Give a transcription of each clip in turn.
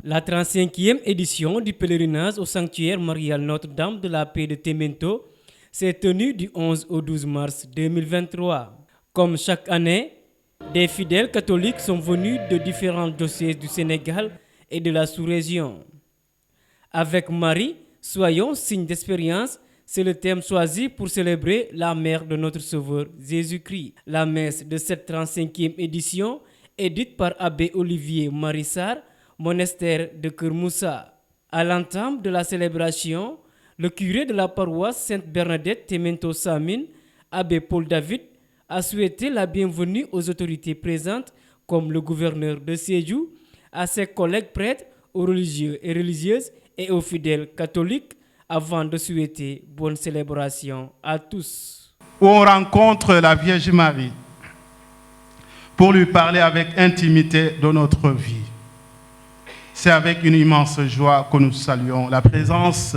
La 35e édition du pèlerinage au sanctuaire marial Notre-Dame de la Paix de Témento s'est tenue du 11 au 12 mars 2023. Comme chaque année, des fidèles catholiques sont venus de différents diocèses du Sénégal et de la sous-région. Avec Marie, soyons signes d'espérance, c'est le thème choisi pour célébrer la mère de notre Sauveur Jésus-Christ. La messe de cette 35e édition est dite par Abbé Olivier Marissar, monastère de Kermoussa. À l'entame de la célébration, le curé de la paroisse Sainte-Bernadette Témento Samine, Abbé Paul David, a souhaité la bienvenue aux autorités présentes comme le gouverneur de Sédhiou, à ses collègues prêtres, aux religieux et religieuses et aux fidèles catholiques avant de souhaiter bonne célébration à tous. Où on rencontre la Vierge Marie pour lui parler avec intimité de notre vie. C'est avec une immense joie que nous saluons la présence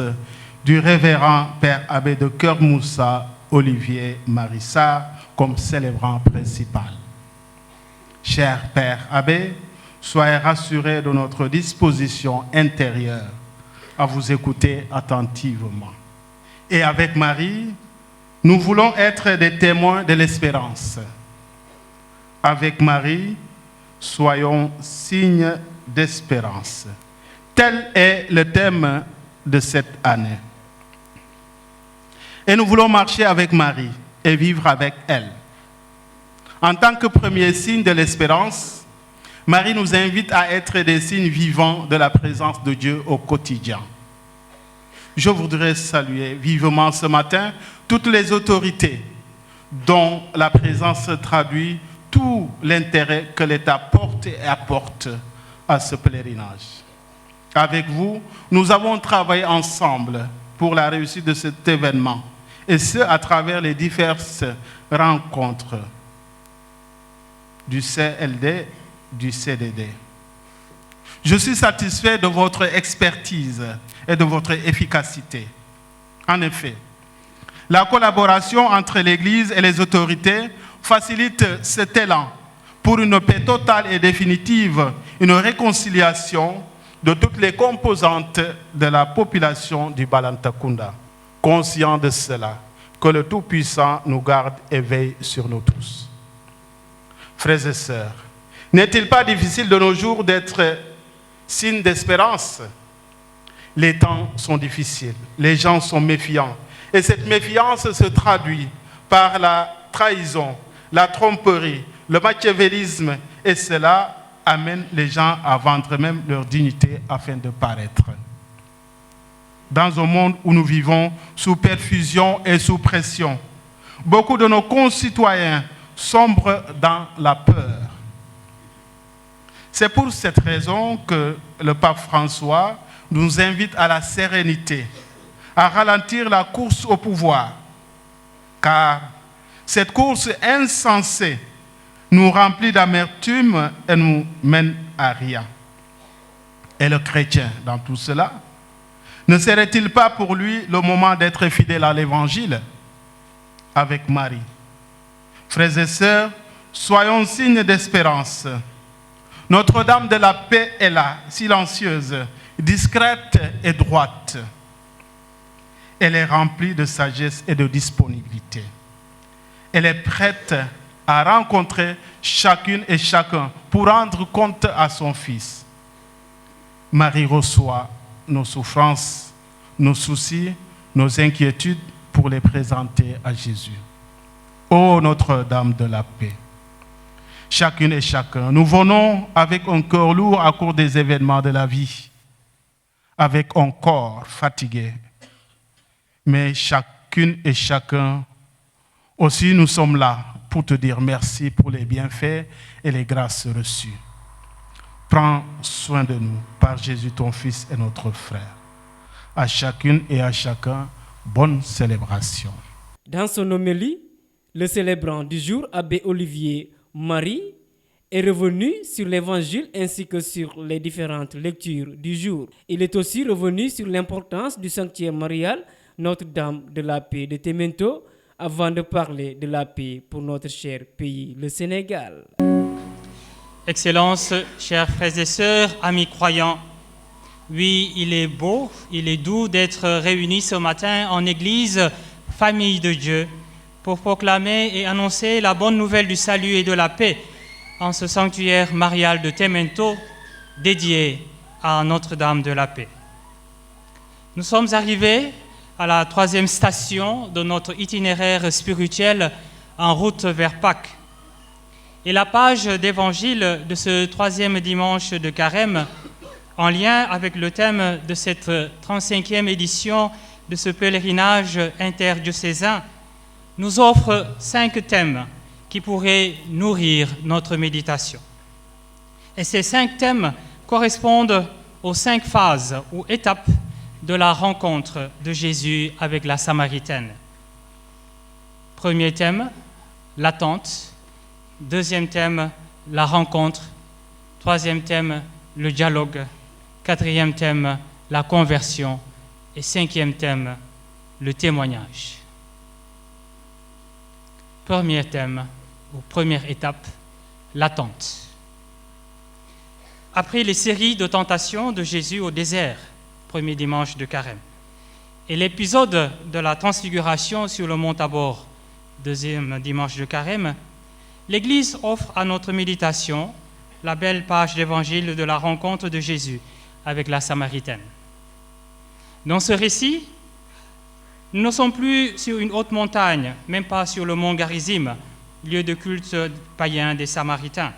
du révérend Père Abbé de Kermoussa, Olivier Marissar, comme célébrant principal. Cher Père Abbé, soyez rassurés de notre disposition intérieure à vous écouter attentivement. Et avec Marie, nous voulons être des témoins de l'espérance. Avec Marie, soyons signes d'espérance. Tel est le thème de cette année. Et nous voulons marcher avec Marie et vivre avec elle. En tant que premier signe de l'espérance, Marie nous invite à être des signes vivants de la présence de Dieu au quotidien. Je voudrais saluer vivement ce matin toutes les autorités dont la présence traduit tout l'intérêt que l'État porte et apporte à ce pèlerinage. Avec vous, nous avons travaillé ensemble pour la réussite de cet événement, et ce, à travers les diverses rencontres du CLD, du CDD. Je suis satisfait de votre expertise et de votre efficacité. En effet, la collaboration entre l'Église et les autorités facilite cet élan pour une paix totale et définitive, une réconciliation de toutes les composantes de la population du Balantakunda. Conscient de cela, que le Tout-Puissant nous garde et veille sur nous tous. Frères et sœurs, n'est-il pas difficile de nos jours d'être signe d'espérance? Les temps sont difficiles, les gens sont méfiants, et cette méfiance se traduit par la trahison, la tromperie, le machiavélisme, et cela amène les gens à vendre même leur dignité afin de paraître. Dans un monde où nous vivons sous perfusion et sous pression, beaucoup de nos concitoyens sombrent dans la peur. C'est pour cette raison que le pape François nous invite à la sérénité, à ralentir la course au pouvoir, car cette course insensée nous remplit d'amertume et nous mène à rien. Et le chrétien, dans tout cela, ne serait-il pas pour lui le moment d'être fidèle à l'Évangile avec Marie? Frères et sœurs, soyons signes d'espérance. Notre-Dame de la Paix est là, silencieuse, discrète et droite. Elle est remplie de sagesse et de disponibilité. Elle est prête à rencontrer chacune et chacun pour rendre compte à son Fils. Marie reçoit nos souffrances, nos soucis, nos inquiétudes pour les présenter à Jésus. Ô Notre-Dame de la Paix, chacune et chacun, nous venons avec un cœur lourd à cause des événements de la vie, avec un corps fatigué. Mais chacune et chacun, aussi nous sommes là pour te dire merci pour les bienfaits et les grâces reçues. Prends soin de nous par Jésus ton Fils et notre frère. À chacune et à chacun, bonne célébration. Dans son homélie, le célébrant du jour, Abbé Olivier Marie, est revenu sur l'évangile ainsi que sur les différentes lectures du jour. Il est aussi revenu sur l'importance du sanctuaire marial Notre-Dame de la Paix de Temento avant de parler de la paix pour notre cher pays, le Sénégal. Excellences, chers frères et sœurs, amis croyants, oui, il est beau, il est doux d'être réunis ce matin en Église, famille de Dieu, pour proclamer et annoncer la bonne nouvelle du salut et de la paix en ce sanctuaire marial de Temento, dédié à Notre-Dame de la Paix. Nous sommes arrivés à la 3e station de notre itinéraire spirituel en route vers Pâques. Et la page d'évangile de ce 3e dimanche de Carême, en lien avec le thème de cette 35e édition de ce pèlerinage interdiocésain, nous offre 5 thèmes qui pourraient nourrir notre méditation. Et ces 5 thèmes correspondent aux 5 phases ou étapes de la rencontre de Jésus avec la Samaritaine. Premier thème, l'attente. Deuxième thème, la rencontre. Troisième thème, le dialogue. Quatrième thème, la conversion. Et 5e thème, le témoignage. Premier thème, ou première étape, l'attente. Après les séries de tentations de Jésus au désert, premier dimanche de Carême, et l'épisode de la transfiguration sur le mont Tabor, deuxième dimanche de Carême, l'Église offre à notre méditation la belle page d'évangile de la rencontre de Jésus avec la Samaritaine. Dans ce récit, nous ne sommes plus sur une haute montagne, même pas sur le mont Garizim, lieu de culte païen des Samaritains,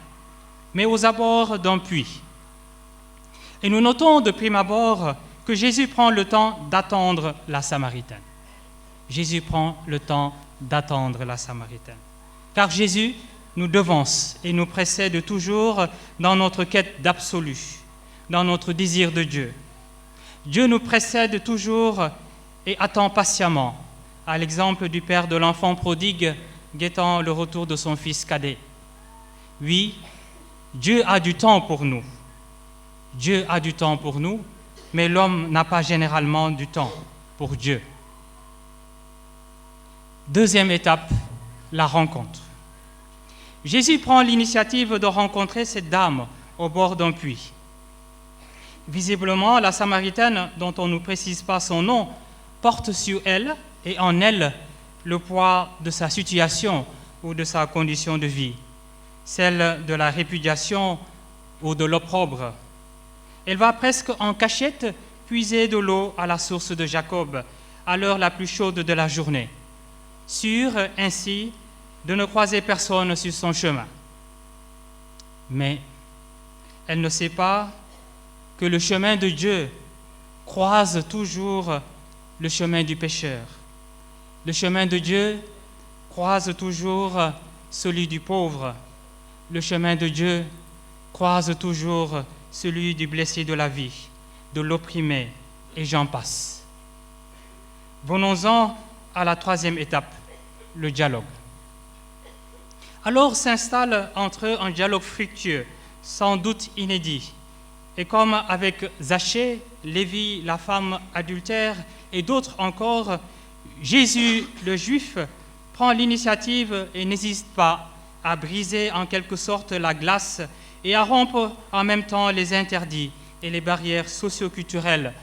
mais aux abords d'un puits. Et nous notons de prime abord que Jésus prend le temps d'attendre la Samaritaine. Jésus prend le temps d'attendre la Samaritaine. Car Jésus nous devance et nous précède toujours dans notre quête d'absolu, dans notre désir de Dieu. Dieu nous précède toujours et attend patiemment, à l'exemple du père de l'enfant prodigue guettant le retour de son fils cadet. Oui, Dieu a du temps pour nous. Dieu a du temps pour nous, mais l'homme n'a pas généralement du temps pour Dieu. Deuxième étape, la rencontre. Jésus prend l'initiative de rencontrer cette dame au bord d'un puits. Visiblement, la Samaritaine, dont on ne nous précise pas son nom, porte sur elle et en elle le poids de sa situation ou de sa condition de vie, celle de la répudiation ou de l'opprobre. Elle va presque en cachette puiser de l'eau à la source de Jacob, à l'heure la plus chaude de la journée, sûre ainsi de ne croiser personne sur son chemin. Mais elle ne sait pas que le chemin de Dieu croise toujours le chemin du pécheur. Le chemin de Dieu croise toujours celui du pauvre. Le chemin de Dieu croise toujours celui du blessé de la vie, de l'opprimé, et j'en passe. Venons-en à la 3e étape, le dialogue. Alors s'installe entre eux un dialogue fructueux, sans doute inédit. Et comme avec Zachée, Lévi, la femme adultère et d'autres encore, Jésus, le Juif, prend l'initiative et n'hésite pas à briser en quelque sorte la glace et à rompre en même temps les interdits et les barrières socio-culturelles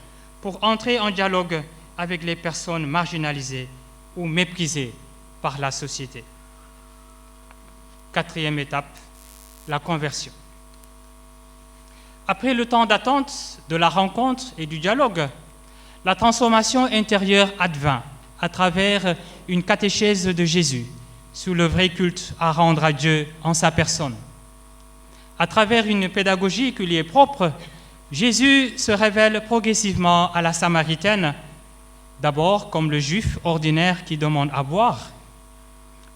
pour entrer en dialogue avec les personnes marginalisées ou méprisées par la société. 4e étape, la conversion. Après le temps d'attente de la rencontre et du dialogue, la transformation intérieure advint à travers une catéchèse de Jésus sur le vrai culte à rendre à Dieu en sa personne. À travers une pédagogie qui lui est propre, Jésus se révèle progressivement à la Samaritaine, d'abord comme le Juif ordinaire qui demande à boire,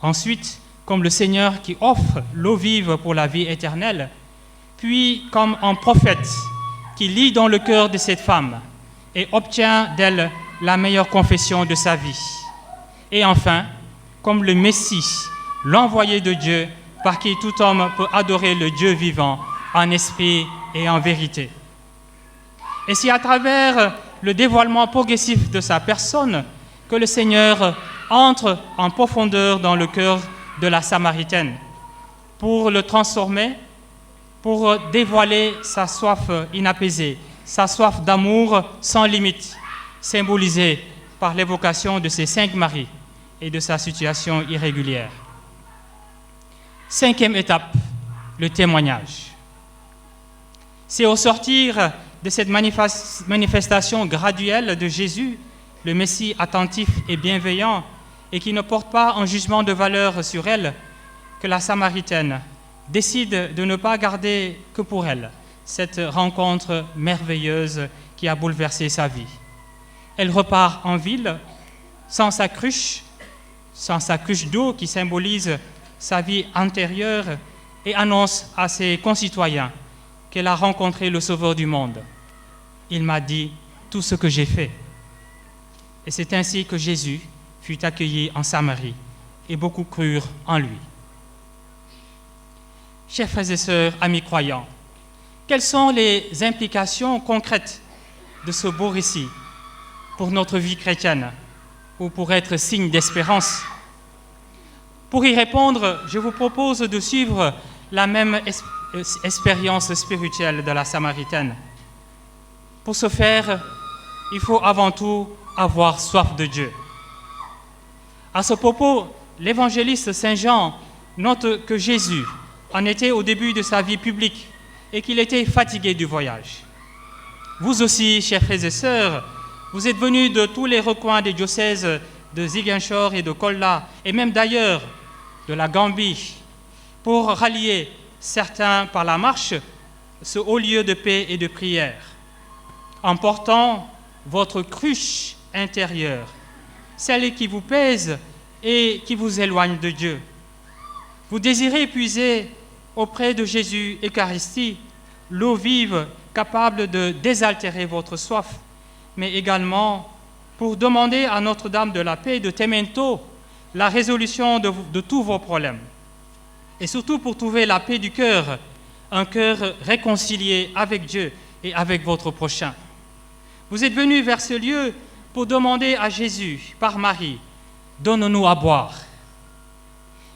ensuite comme le Seigneur qui offre l'eau vive pour la vie éternelle, puis comme un prophète qui lit dans le cœur de cette femme et obtient d'elle la meilleure confession de sa vie. Et enfin, comme le Messie, l'envoyé de Dieu, par qui tout homme peut adorer le Dieu vivant en esprit et en vérité. Et c'est à travers le dévoilement progressif de sa personne que le Seigneur entre en profondeur dans le cœur de la Samaritaine pour le transformer, pour dévoiler sa soif inapaisée, sa soif d'amour sans limite, symbolisée par l'évocation de ses 5 maris et de sa situation irrégulière. 5e étape, le témoignage. C'est au sortir de cette manifestation graduelle de Jésus, le Messie attentif et bienveillant, et qui ne porte pas un jugement de valeur sur elle, que la Samaritaine décide de ne pas garder que pour elle cette rencontre merveilleuse qui a bouleversé sa vie. Elle repart en ville sans sa cruche d'eau qui symbolise sa vie antérieure, et annonce à ses concitoyens qu'elle a rencontré le Sauveur du monde. Il m'a dit tout ce que j'ai fait. Et c'est ainsi que Jésus fut accueilli en Samarie, et beaucoup crurent en lui. Chers frères et sœurs, amis croyants, quelles sont les implications concrètes de ce beau récit pour notre vie chrétienne, ou pour être signe d'espérance? Pour y répondre, je vous propose de suivre la même expérience spirituelle de la Samaritaine. Pour ce faire, il faut avant tout avoir soif de Dieu. À ce propos, l'évangéliste Saint Jean note que Jésus en était au début de sa vie publique et qu'il était fatigué du voyage. Vous aussi, chers frères et sœurs, vous êtes venus de tous les recoins des diocèses de Ziguinchor et de Kolda, et même d'ailleurs, de la Gambie, pour rallier certains par la marche ce haut lieu de paix et de prière, en portant votre cruche intérieure, celle qui vous pèse et qui vous éloigne de Dieu. Vous désirez puiser auprès de Jésus Eucharistie l'eau vive capable de désaltérer votre soif, mais également pour demander à Notre-Dame de la Paix de Temento la résolution de tous vos problèmes, et surtout pour trouver la paix du cœur, un cœur réconcilié avec Dieu et avec votre prochain. Vous êtes venus vers ce lieu pour demander à Jésus, par Marie, « Donne-nous à boire ».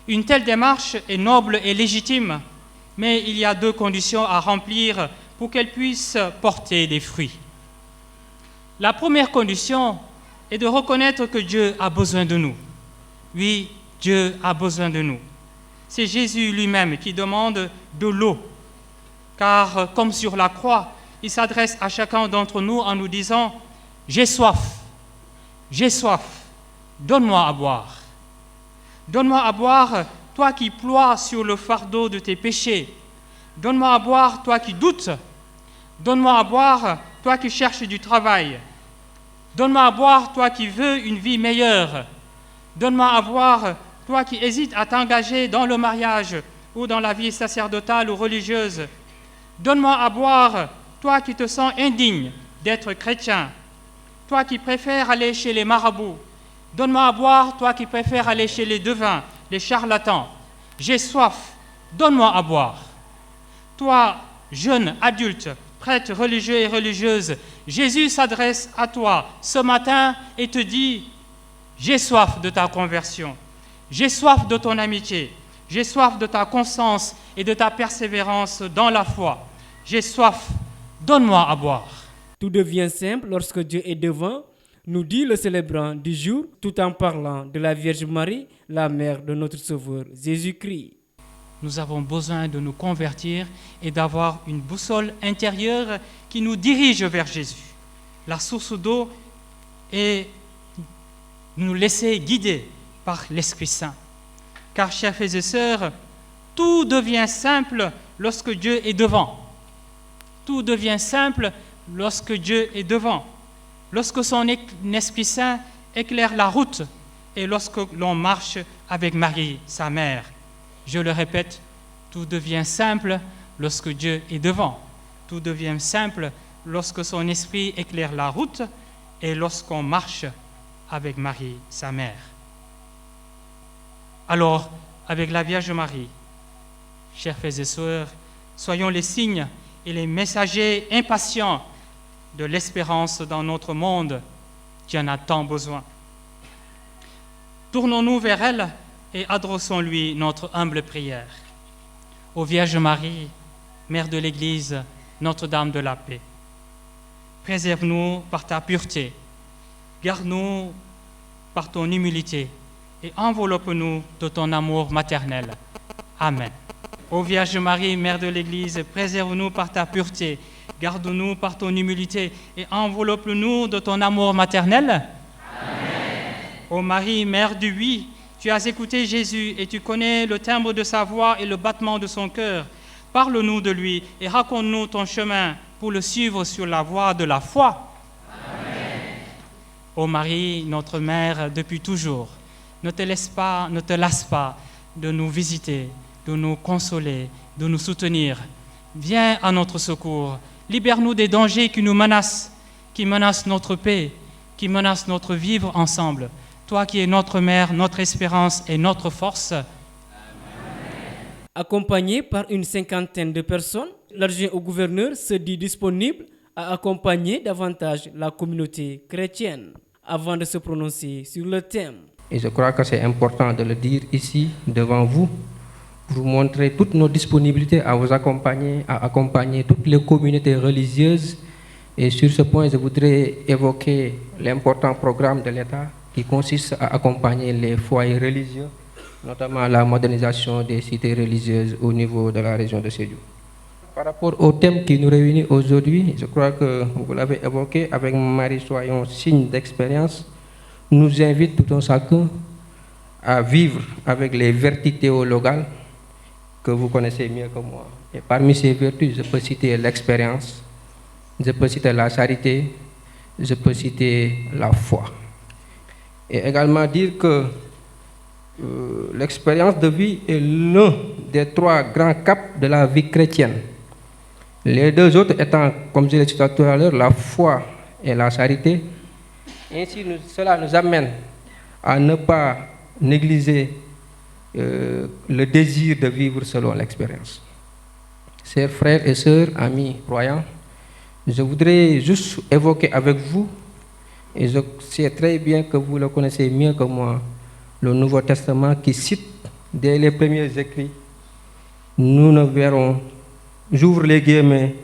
Une telle démarche est noble et légitime, mais il y a 2 conditions à remplir pour qu'elle puisse porter des fruits. La première condition est de reconnaître que Dieu a besoin de nous. Oui, Dieu a besoin de nous. C'est Jésus lui-même qui demande de l'eau, car comme sur la croix, il s'adresse à chacun d'entre nous en nous disant « J'ai soif, donne-moi à boire. Donne-moi à boire, toi qui ploies sur le fardeau de tes péchés. Donne-moi à boire, toi qui doutes. Donne-moi à boire, toi qui cherches du travail. Donne-moi à boire, toi qui veux une vie meilleure. Donne-moi à boire, toi qui hésites à t'engager dans le mariage ou dans la vie sacerdotale ou religieuse. Donne-moi à boire, toi qui te sens indigne d'être chrétien. Toi qui préfères aller chez les marabouts. Donne-moi à boire, toi qui préfères aller chez les devins, les charlatans. J'ai soif, donne-moi à boire. Toi, jeune adulte, prêtre religieux et religieuse, Jésus s'adresse à toi ce matin et te dit « J'ai soif de ta conversion, j'ai soif de ton amitié, j'ai soif de ta constance et de ta persévérance dans la foi. J'ai soif, donne-moi à boire. » Tout devient simple lorsque Dieu est devant, nous dit le célébrant du jour, tout en parlant de la Vierge Marie, la mère de notre Sauveur Jésus-Christ. Nous avons besoin de nous convertir et d'avoir une boussole intérieure qui nous dirige vers Jésus, la source d'eau, et nous laisser guider par l'Esprit Saint. Car, chers frères et sœurs, tout devient simple lorsque Dieu est devant. Tout devient simple lorsque Dieu est devant. Lorsque son Esprit Saint éclaire la route et lorsque l'on marche avec Marie, sa mère. Je le répète, tout devient simple lorsque Dieu est devant. Tout devient simple lorsque son esprit éclaire la route et lorsqu'on marche avec Marie, sa mère. Alors, avec la Vierge Marie, Chers frères et sœurs, soyons les signes et les messagers impatients de l'espérance dans notre monde qui en a tant besoin. Tournons-nous vers elle et adressons-lui notre humble prière. Ô Vierge Marie, Mère de l'Église, Notre-Dame de la paix, préserve-nous par ta pureté, garde-nous par ton humilité et enveloppe-nous de ton amour maternel. Amen. Ô Vierge Marie, Mère de l'Église, préserve-nous par ta pureté, garde-nous par ton humilité et enveloppe-nous de ton amour maternel. Amen. Ô Marie, Mère du oui, tu as écouté Jésus et tu connais le timbre de sa voix et le battement de son cœur. Parle-nous de lui et raconte-nous ton chemin pour le suivre sur la voie de la foi. Amen. Ô Marie, notre Mère depuis toujours, ne te lasse pas de nous visiter, de nous consoler, de nous soutenir. Viens à notre secours. Libère-nous des dangers qui nous menacent, qui menacent notre paix, qui menacent notre vivre ensemble. Toi qui es notre Mère, notre espérance et notre force. Accompagné par une cinquantaine de personnes, l'adjoint au gouverneur se dit disponible à accompagner davantage la communauté chrétienne avant de se prononcer sur le thème. Et je crois que c'est important de le dire ici, devant vous, pour vous montrer toutes nos disponibilités à vous accompagner, à accompagner toutes les communautés religieuses. Et sur ce point, je voudrais évoquer l'important programme de l'État qui consiste à accompagner les foyers religieux, notamment la modernisation des cités religieuses au niveau de la région de Sédhiou. Par rapport au thème qui nous réunit aujourd'hui, je crois que vous l'avez évoqué, avec Marie Soyons signe d'expérience, nous invite tout un chacun à vivre avec les vertus théologales que vous connaissez mieux que moi. Et parmi ces vertus, je peux citer l'expérience, je peux citer la charité, je peux citer la foi. Et également dire que l'expérience de vie est l'un des trois grands caps de la vie chrétienne. Les deux autres étant, comme je l'ai dit tout à l'heure, la foi et la charité. Ainsi, cela nous amène à ne pas négliger le désir de vivre selon l'expérience. Chers frères et sœurs, amis croyants, je voudrais juste évoquer avec vous, et je sais très bien que vous le connaissez mieux que moi, le Nouveau Testament qui cite dès les premiers écrits, nous ne verrons, j'ouvre les guillemets,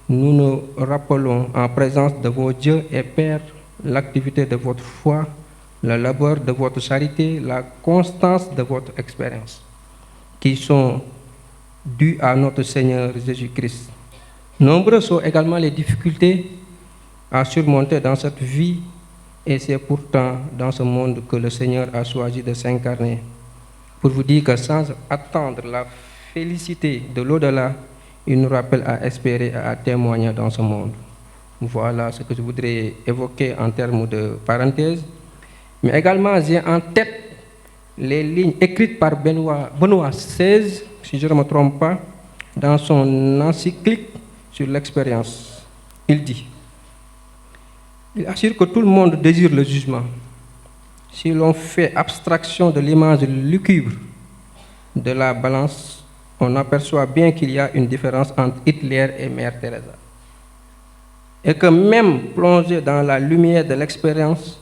nous nous rappelons en présence de vos dieux et pères l'activité de votre foi, le labeur de votre charité, la constance de votre expérience, qui sont dus à notre Seigneur Jésus-Christ. Nombreuses sont également les difficultés à surmonter dans cette vie, et c'est pourtant dans ce monde que le Seigneur a choisi de s'incarner. Pour vous dire que sans attendre la félicité de l'au-delà, il nous rappelle à espérer et à témoigner dans ce monde. Voilà ce que je voudrais évoquer en termes de parenthèse. Mais également, j'ai en tête les lignes écrites par Benoît XVI, si je ne me trompe pas, dans son encyclique sur l'expérience. Il dit: il assure que tout le monde désire le jugement. Si l'on fait abstraction de l'image lugubre de la balance, on aperçoit bien qu'il y a une différence entre Hitler et Mère Teresa. Et que même plongés dans la lumière de l'expérience,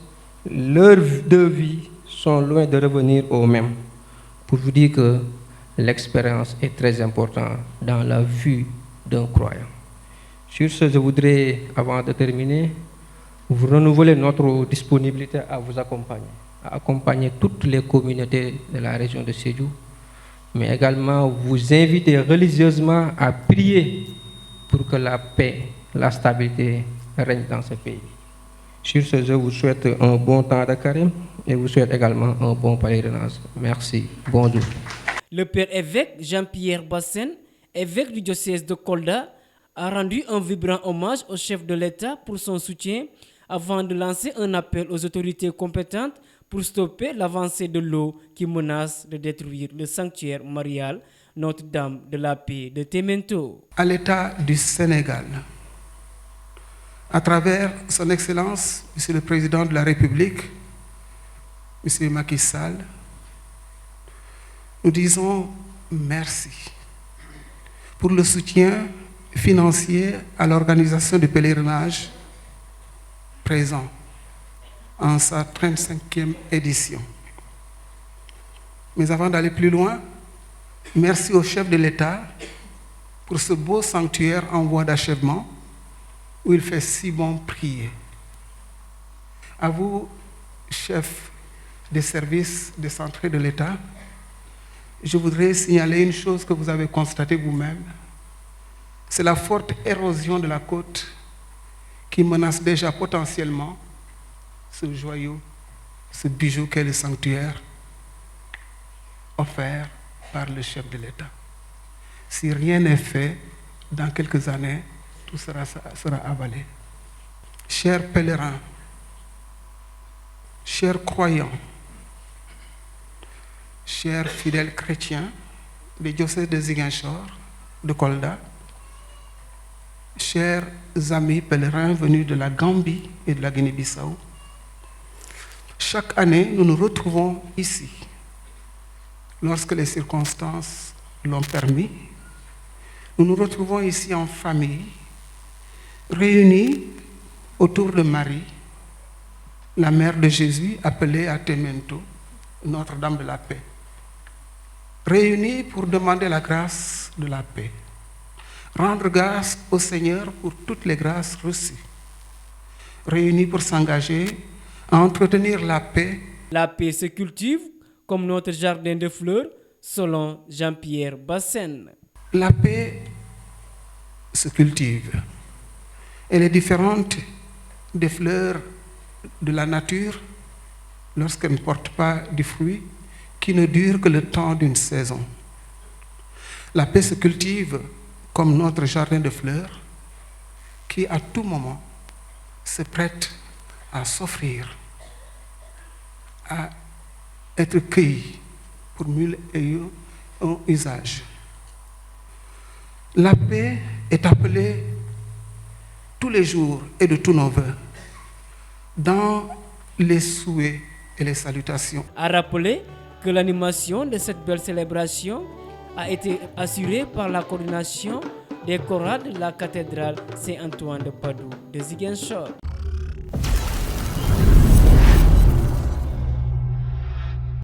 leurs deux vies sont loin de revenir au même. Pour vous dire que l'expérience est très importante dans la vie d'un croyant. Sur ce, je voudrais, avant de terminer, vous renouveler notre disponibilité à vous accompagner, à accompagner toutes les communautés de la région de Sédhiou, mais également vous inviter religieusement à prier pour que la paix, la stabilité règne dans ce pays. Sur ce, je vous souhaite un bon temps de carême et vous souhaite également un bon pèlerinage. Merci. Bonjour. Le père évêque Jean-Pierre Bassène, évêque du diocèse de Kolda, a rendu un vibrant hommage au chef de l'État pour son soutien avant de lancer un appel aux autorités compétentes pour stopper l'avancée de l'eau qui menace de détruire le sanctuaire marial Notre-Dame de la Paix de Témento. À l'État du Sénégal, à travers son Excellence, Monsieur le Président de la République, Monsieur Macky Sall, nous disons merci. pour le soutien financier à l'organisation du pèlerinage présent en sa 35e édition. Mais avant d'aller plus loin, merci au chef de l'État pour ce beau sanctuaire en voie d'achèvement où il fait si bon prier. À vous, chef des services décentrés de l'État, je voudrais signaler une chose que vous avez constatée vous-même. C'est la forte érosion de la côte qui menace déjà potentiellement ce joyau, ce bijou qu'est le sanctuaire offert par le chef de l'État. Si rien n'est fait, dans quelques années, tout sera avalé. Chers pèlerins, chers croyants, chers fidèles chrétiens des diocèses de Ziguinchor, de Kolda, chers amis pèlerins venus de la Gambie et de la Guinée-Bissau, chaque année, nous nous retrouvons ici, lorsque les circonstances l'ont permis. Nous nous retrouvons ici en famille, réunis autour de Marie, la mère de Jésus, appelée à Temento, Notre-Dame de la Paix. Réunis pour demander la grâce de la paix. Rendre grâce au Seigneur pour toutes les grâces reçues. Réunis pour s'engager à entretenir la paix. La paix se cultive comme notre jardin de fleurs, selon Jean-Pierre Bassène. La paix se cultive. Elle est différente des fleurs de la nature lorsqu'elles ne portent pas de fruits qui ne durent que le temps d'une saison. La paix se cultive comme notre jardin de fleurs qui à tout moment se prête à s'offrir, à être cueilli pour mille et un usages. La paix est appelée tous les jours et de tous nos vœux, dans les souhaits et les salutations. À rappeler que l'animation de cette belle célébration a été assurée par la coordination des chorales de la cathédrale Saint-Antoine de Padoue de Ziguinchor.